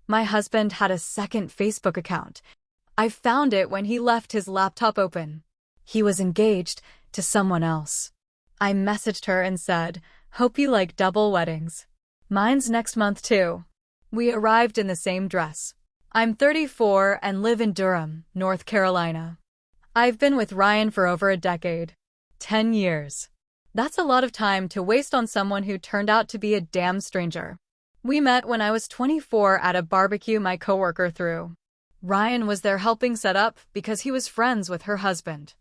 My husband had a second Facebook account. I found it when he left his laptop open. He was engaged to someone else. I messaged her and said, "Hope you like double weddings. Mine's next month too." We arrived in the same dress. I'm 34 and live in Durham, North Carolina. I've been with Ryan for over a decade. 10 years. That's a lot of time to waste on someone who turned out to be a damn stranger. We met when I was 24 at a barbecue my coworker threw. Ryan was there helping set up because he was friends with her husband.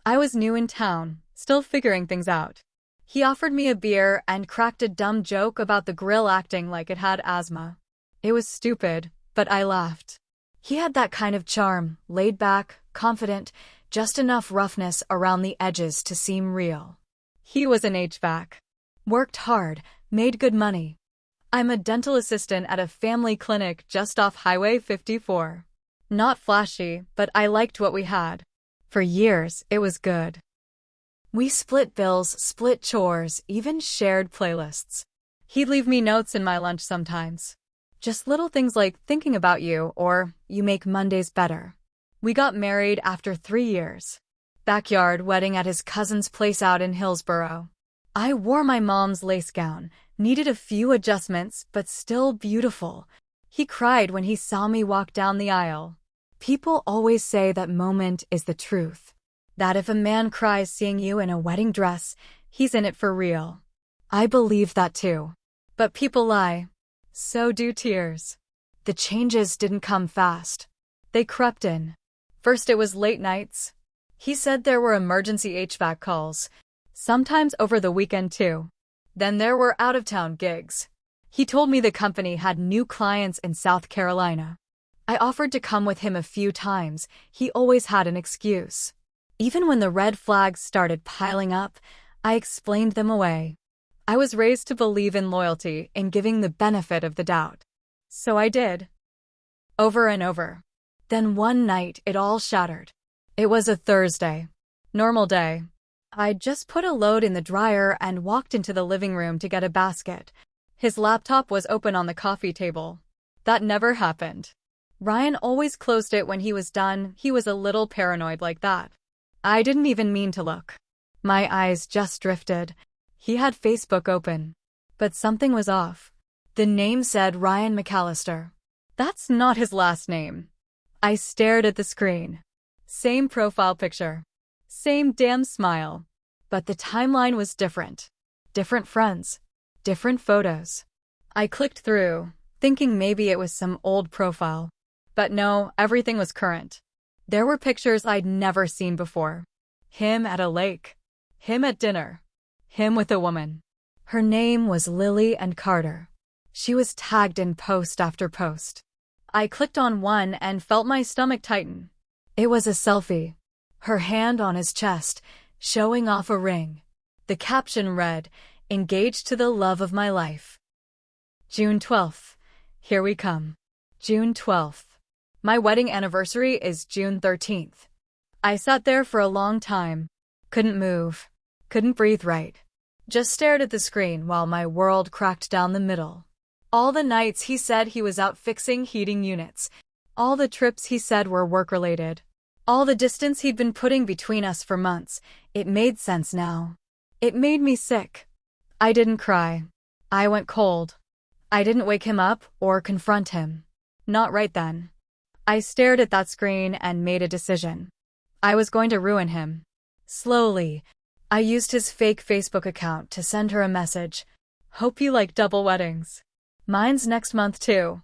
I was new in town, still figuring things out. He offered me a beer and cracked a dumb joke about the grill acting like it had asthma. It was stupid, but I laughed. He had that kind of charm, laid back, confident, just enough roughness around the edges to seem real. He was an HVAC. Worked hard, made good money. I'm a dental assistant at a family clinic just off Highway 54. Not flashy, but I liked what we had. For years, it was good. We split bills, split chores, even shared playlists. He'd leave me notes in my lunch sometimes. Just little things like thinking about you or you make Mondays better. We got married after 3 years. Backyard wedding at his cousin's place out in Hillsboro. I wore my mom's lace gown, needed a few adjustments, but still beautiful. He cried when he saw me walk down the aisle. People always say that moment is the truth. That if a man cries seeing you in a wedding dress, he's in it for real. I believe that too. But people lie. So do tears. The changes didn't come fast. They crept in. First it was late nights. He said there were emergency HVAC calls, sometimes over the weekend too. Then there were out-of-town gigs. He told me the company had new clients in South Carolina. I offered to come with him a few times. He always had an excuse. Even when the red flags started piling up, I explained them away. I was raised to believe in loyalty and giving the benefit of the doubt. So I did. Over and over. Then one night it all shattered. It was a Thursday. Normal day. I'd just put a load in the dryer and walked into the living room to get a basket. His laptop was open on the coffee table. That never happened. Ryan always closed it when he was done. He was a little paranoid like that. I didn't even mean to look. My eyes just drifted. He had Facebook open. But something was off. The name said Ryan McAllister. That's not his last name. I stared at the screen. Same profile picture. Same damn smile. But the timeline was different. Different friends. Different photos. I clicked through, thinking maybe it was some old profile. But no, everything was current. There were pictures I'd never seen before. Him at a lake. Him at dinner. Him with a woman. Her name was Lily and Carter. She was tagged in post after post. I clicked on one and felt my stomach tighten. It was a selfie. Her hand on his chest, showing off a ring. The caption read, "Engaged to the love of my life." June 12th. Here we come. June 12th. My wedding anniversary is June 13th. I sat there for a long time. Couldn't move. Couldn't breathe right. Just stared at the screen while my world cracked down the middle. All the nights he said he was out fixing heating units. All the trips he said were work-related. All the distance he'd been putting between us for months. It made sense now. It made me sick. I didn't cry. I went cold. I didn't wake him up or confront him. Not right then. I stared at that screen and made a decision. I was going to ruin him. Slowly, I used his fake Facebook account to send her a message. "Hope you like double weddings. Mine's next month too."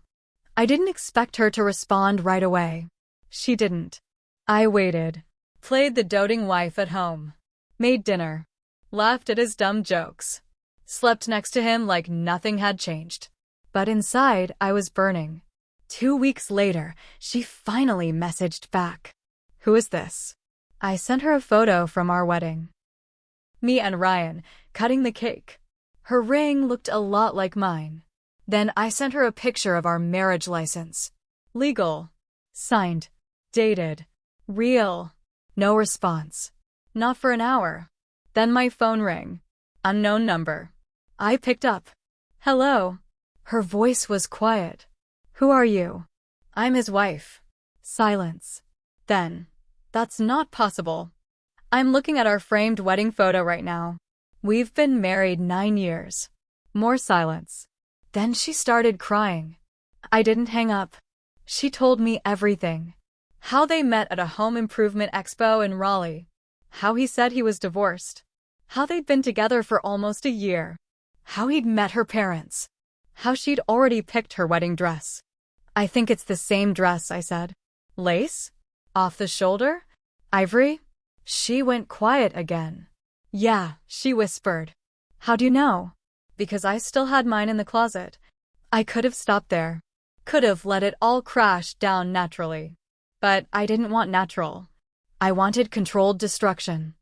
I didn't expect her to respond right away. She didn't. I waited. Played the doting wife at home. Made dinner. Laughed at his dumb jokes. Slept next to him like nothing had changed. But inside, I was burning. 2 weeks later, she finally messaged back. "Who is this?" I sent her a photo from our wedding. Me and Ryan, cutting the cake. Her ring looked a lot like mine. Then I sent her a picture of our marriage license. Legal. Signed. Dated. Real. No response. Not for an hour. Then my phone rang. Unknown number. I picked up. "Hello." Her voice was quiet. Who are you? I'm his wife. Silence. Then, that's not possible. I'm looking at our framed wedding photo right now. We've been married 9 years. More silence. Then she started crying. I didn't hang up. She told me everything. How they met at a home improvement expo in Raleigh. How he said he was divorced. How they'd been together for almost a year. How he'd met her parents. How she'd already picked her wedding dress. I think it's the same dress, I said. Lace? Off the shoulder? Ivory? She went quiet again. Yeah, she whispered. How do you know? Because I still had mine in the closet. I could have stopped there. Could have let it all crash down naturally. But I didn't want natural. I wanted controlled destruction.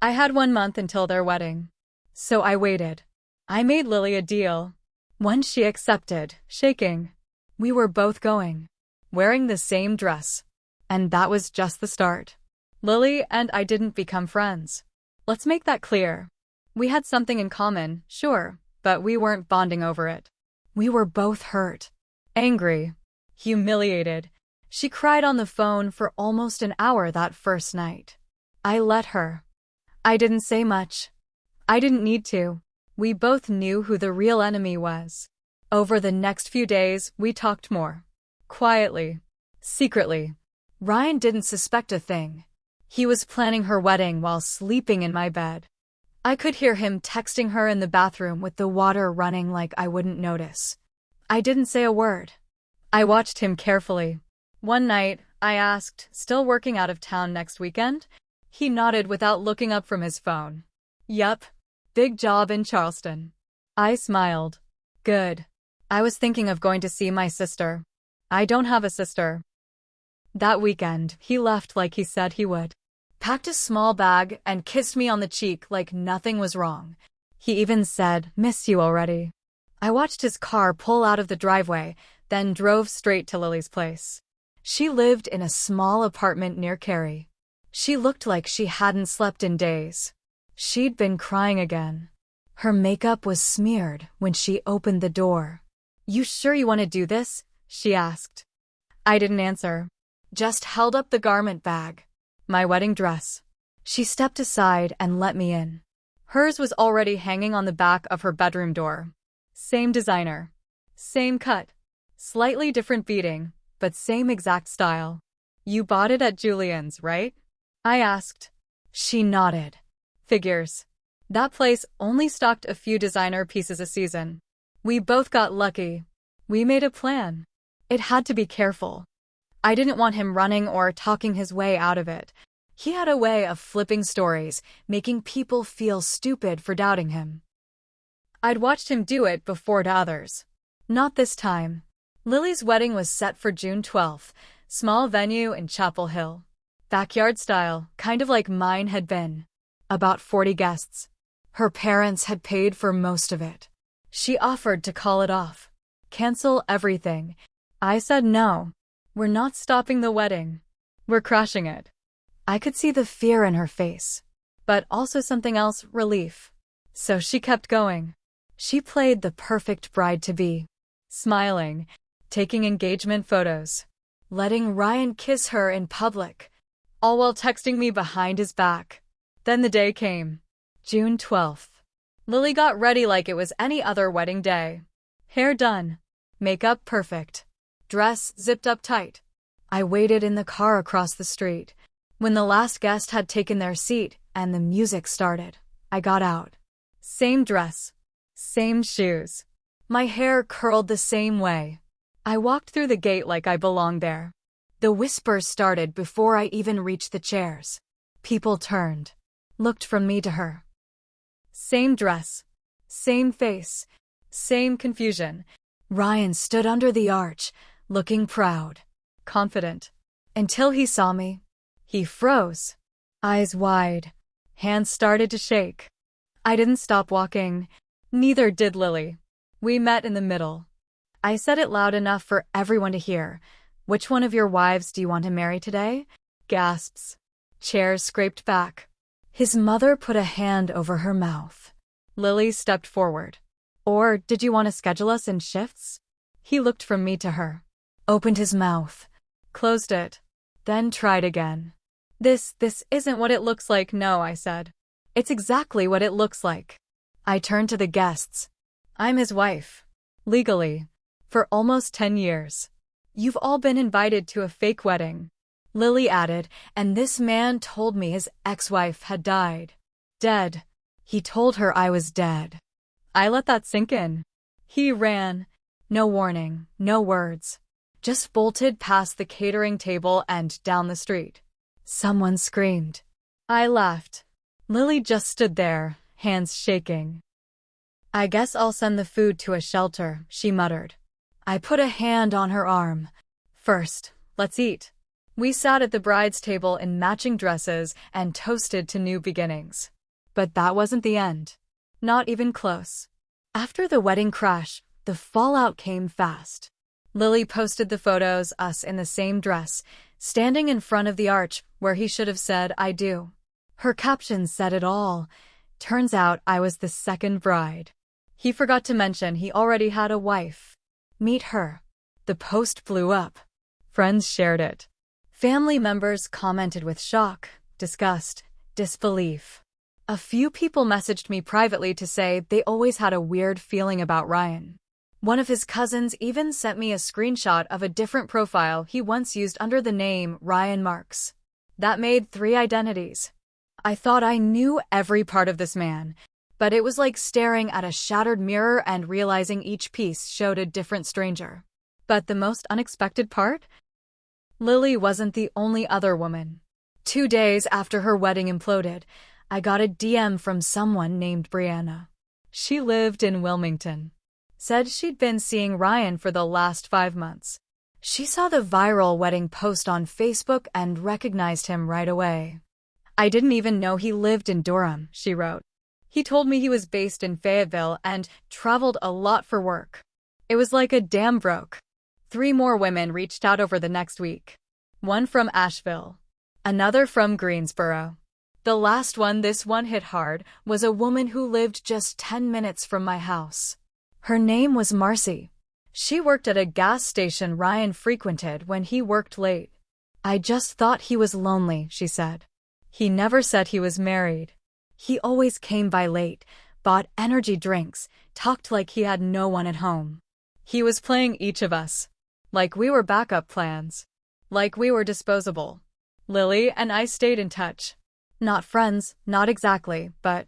I had 1 month until their wedding. So I waited. I made Lily a deal. One she accepted, shaking. We were both going. Wearing the same dress. And that was just the start. Lily and I didn't become friends. Let's make that clear. We had something in common, sure, but we weren't bonding over it. We were both hurt. Angry. Humiliated. She cried on the phone for almost an hour that first night. I let her. I didn't say much. I didn't need to. We both knew who the real enemy was. Over the next few days, we talked more. Quietly. Secretly. Ryan didn't suspect a thing. He was planning her wedding while sleeping in my bed. I could hear him texting her in the bathroom with the water running like I wouldn't notice. I didn't say a word. I watched him carefully. One night, I asked, still working out of town next weekend? He nodded without looking up from his phone. Yup. Big job in Charleston. I smiled. Good. I was thinking of going to see my sister. I don't have a sister. That weekend, he left like he said he would. Packed a small bag and kissed me on the cheek like nothing was wrong. He even said, "Miss you already." I watched his car pull out of the driveway, then drove straight to Lily's place. She lived in a small apartment near Cary. She looked like she hadn't slept in days. She'd been crying again. Her makeup was smeared when she opened the door. "You sure you want to do this?" she asked. I didn't answer. Just held up the garment bag. My wedding dress. She stepped aside and let me in. Hers was already hanging on the back of her bedroom door. Same designer. Same cut. Slightly different beading, but same exact style. "You bought it at Julian's, right?" I asked. She nodded. Figures. That place only stocked a few designer pieces a season. We both got lucky. We made a plan. It had to be careful. I didn't want him running or talking his way out of it. He had a way of flipping stories, making people feel stupid for doubting him. I'd watched him do it before to others. Not this time. Lily's wedding was set for June 12th, small venue in Chapel Hill. Backyard style, kind of like mine had been. About 40 guests. Her parents had paid for most of it. She offered to call it off. Cancel everything. I said no. We're not stopping the wedding. We're crashing it. I could see the fear in her face, but also something else, relief. So she kept going. She played the perfect bride-to-be. Smiling, taking engagement photos, letting Ryan kiss her in public, all while texting me behind his back. Then the day came. June 12th. Lily got ready like it was any other wedding day. Hair done. Makeup perfect. Dress zipped up tight. I waited in the car across the street. When the last guest had taken their seat and the music started, I got out. Same dress. Same shoes. My hair curled the same way. I walked through the gate like I belonged there. The whispers started before I even reached the chairs. People turned, looked from me to her. Same dress. Same face. Same confusion. Ryan stood under the arch, looking proud, confident. Until he saw me. He froze. Eyes wide. Hands started to shake. I didn't stop walking. Neither did Lily. We met in the middle. I said it loud enough for everyone to hear. "Which one of your wives do you want to marry today?" Gasps. Chairs scraped back. His mother put a hand over her mouth. Lily stepped forward. "Or did you want to schedule us in shifts?" He looked from me to her, opened his mouth, closed it, then tried again. This isn't what it looks like, no, I said. It's exactly what it looks like. I turned to the guests. I'm his wife. Legally. For almost 10 years. You've all been invited to a fake wedding. Lily added, and this man told me his ex-wife had died. Dead. He told her I was dead. I let that sink in. He ran. No warning, no words. Just bolted past the catering table and down the street. Someone screamed. I laughed. Lily just stood there, hands shaking. I guess I'll send the food to a shelter, she muttered. I put a hand on her arm. First, let's eat. We sat at the bride's table in matching dresses and toasted to new beginnings. But that wasn't the end. Not even close. After the wedding crash, the fallout came fast. Lily posted the photos, us in the same dress, standing in front of the arch where he should have said, I do. Her caption said it all. Turns out I was the second bride. He forgot to mention he already had a wife. Meet her. The post blew up. Friends shared it. Family members commented with shock, disgust, disbelief. A few people messaged me privately to say they always had a weird feeling about Ryan. One of his cousins even sent me a screenshot of a different profile he once used under the name Ryan Marks. That made 3 identities. I thought I knew every part of this man, but it was like staring at a shattered mirror and realizing each piece showed a different stranger. But the most unexpected part? Lily wasn't the only other woman. 2 days after her wedding imploded, I got a DM from someone named Brianna. She lived in Wilmington. Said she'd been seeing Ryan for the last 5 months. She saw the viral wedding post on Facebook and recognized him right away. I didn't even know he lived in Durham, she wrote. He told me he was based in Fayetteville and traveled a lot for work. It was like a dam broke. 3 more women reached out over the next week. One from Asheville. Another from Greensboro. The last one, this one hit hard, was a woman who lived just 10 minutes from my house. Her name was Marcy. She worked at a gas station Ryan frequented when he worked late. I just thought he was lonely, she said. He never said he was married. He always came by late, bought energy drinks, talked like he had no one at home. He was playing each of us. Like we were backup plans. Like we were disposable. Lily and I stayed in touch. Not friends, not exactly, but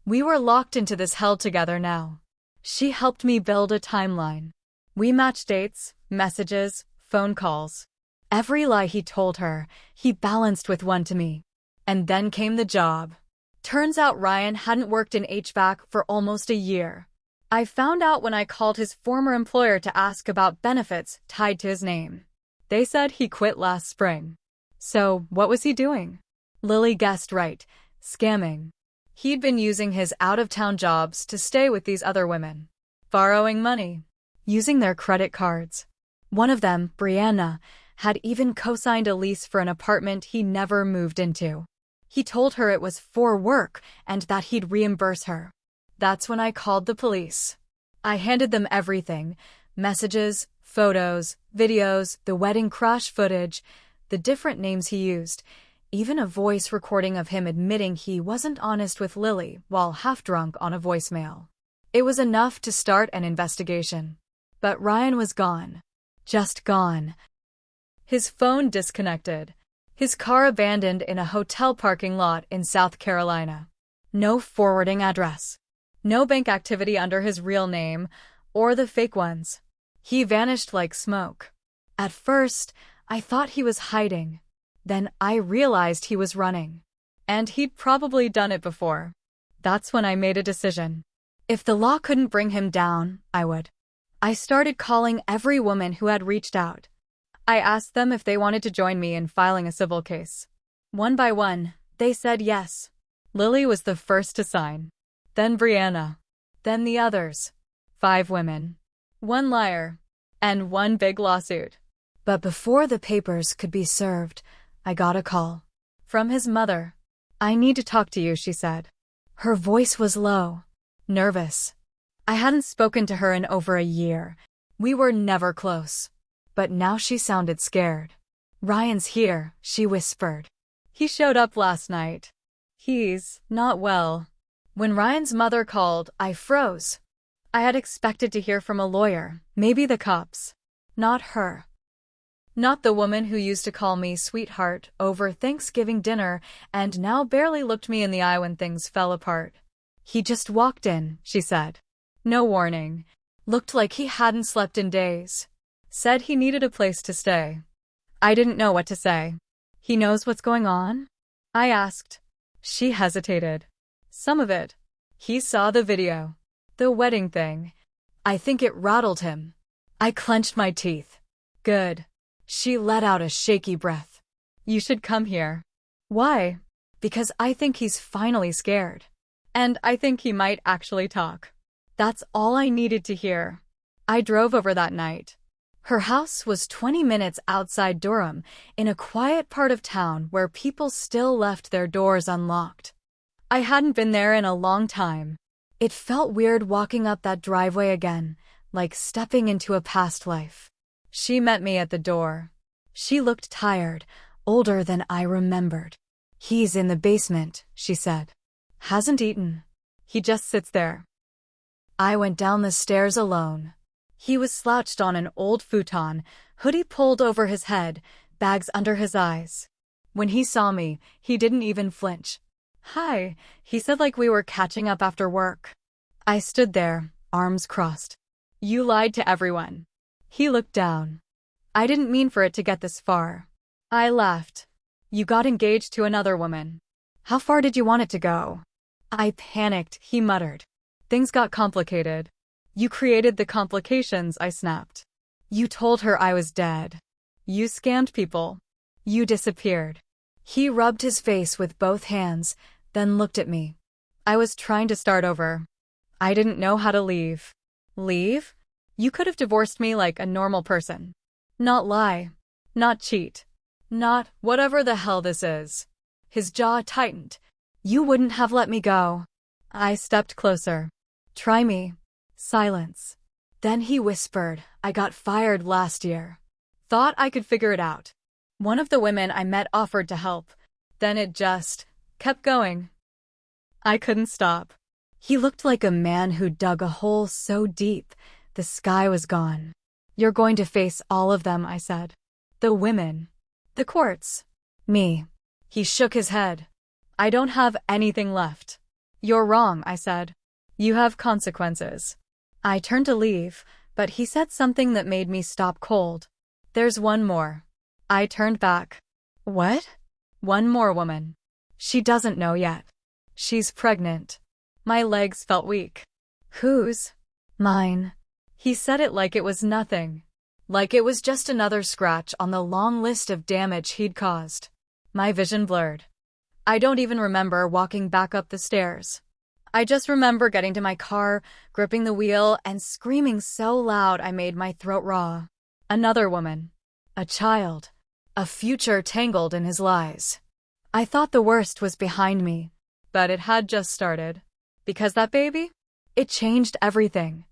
we were locked into this hell together now. She helped me build a timeline. We matched dates, messages, phone calls. Every lie he told her, he balanced with one to me. And then came the job. Turns out Ryan hadn't worked in HVAC for almost a year. I found out when I called his former employer to ask about benefits tied to his name. They said he quit last spring. So, what was he doing? Lily guessed right. Scamming. He'd been using his out-of-town jobs to stay with these other women. Borrowing money. Using their credit cards. One of them, Brianna, had even co-signed a lease for an apartment he never moved into. He told her it was for work and that he'd reimburse her. That's when I called the police. I handed them everything. Messages, photos, videos, the wedding crash footage, the different names he used. Even a voice recording of him admitting he wasn't honest with Lily while half-drunk on a voicemail. It was enough to start an investigation. But Ryan was gone. Just gone. His phone disconnected. His car abandoned in a hotel parking lot in South Carolina. No forwarding address. No bank activity under his real name, or the fake ones. He vanished like smoke. At first, I thought he was hiding. Then I realized he was running. And he'd probably done it before. That's when I made a decision. If the law couldn't bring him down, I would. I started calling every woman who had reached out. I asked them if they wanted to join me in filing a civil case. One by one, they said yes. Lily was the first to sign. Then Brianna. Then the others. 5 women. 1 liar. And 1 big lawsuit. But before the papers could be served, I got a call. From his mother. I need to talk to you, she said. Her voice was low. Nervous. I hadn't spoken to her in over a year. We were never close. But now she sounded scared. Ryan's here, she whispered. He showed up last night. He's not well. When Ryan's mother called, I froze. I had expected to hear from a lawyer, maybe the cops. Not her. Not the woman who used to call me sweetheart over Thanksgiving dinner and now barely looked me in the eye when things fell apart. He just walked in, she said. No warning. Looked like he hadn't slept in days. Said he needed a place to stay. I didn't know what to say. He knows what's going on? I asked. She hesitated. Some of it. He saw the video. The wedding thing. I think it rattled him. I clenched my teeth. Good. She let out a shaky breath. You should come here. Why? Because I think he's finally scared. And I think he might actually talk. That's all I needed to hear. I drove over that night. Her house was 20 minutes outside Durham, in a quiet part of town where people still left their doors unlocked. I hadn't been there in a long time. It felt weird walking up that driveway again, like stepping into a past life. She met me at the door. She looked tired, older than I remembered. He's in the basement, she said. Hasn't eaten. He just sits there. I went down the stairs alone. He was slouched on an old futon, hoodie pulled over his head, bags under his eyes. When he saw me, he didn't even flinch. Hi, he said like we were catching up after work. I stood there, arms crossed. You lied to everyone. He looked down. I didn't mean for it to get this far. I laughed. You got engaged to another woman. How far did you want it to go? I panicked, he muttered. Things got complicated. You created the complications, I snapped. You told her I was dead. You scammed people. You disappeared. He rubbed his face with both hands, then looked at me. I was trying to start over. I didn't know how to leave. Leave? You could have divorced me like a normal person. Not lie. Not cheat. Not whatever the hell this is. His jaw tightened. You wouldn't have let me go. I stepped closer. Try me. Silence. Then he whispered, I got fired last year. Thought I could figure it out. One of the women I met offered to help. Then it just kept going. I couldn't stop. He looked like a man who dug a hole so deep, the sky was gone. You're going to face all of them, I said. The women. The courts. Me. He shook his head. I don't have anything left. You're wrong, I said. You have consequences. I turned to leave, but he said something that made me stop cold. There's one more. I turned back. What? One more woman. She doesn't know yet. She's pregnant. My legs felt weak. Whose? Mine. He said it like it was nothing. Like it was just another scratch on the long list of damage he'd caused. My vision blurred. I don't even remember walking back up the stairs. I just remember getting to my car, gripping the wheel, and screaming so loud I made my throat raw. Another woman. A child. A future tangled in his lies. I thought the worst was behind me, but it had just started. Because that baby? It changed everything.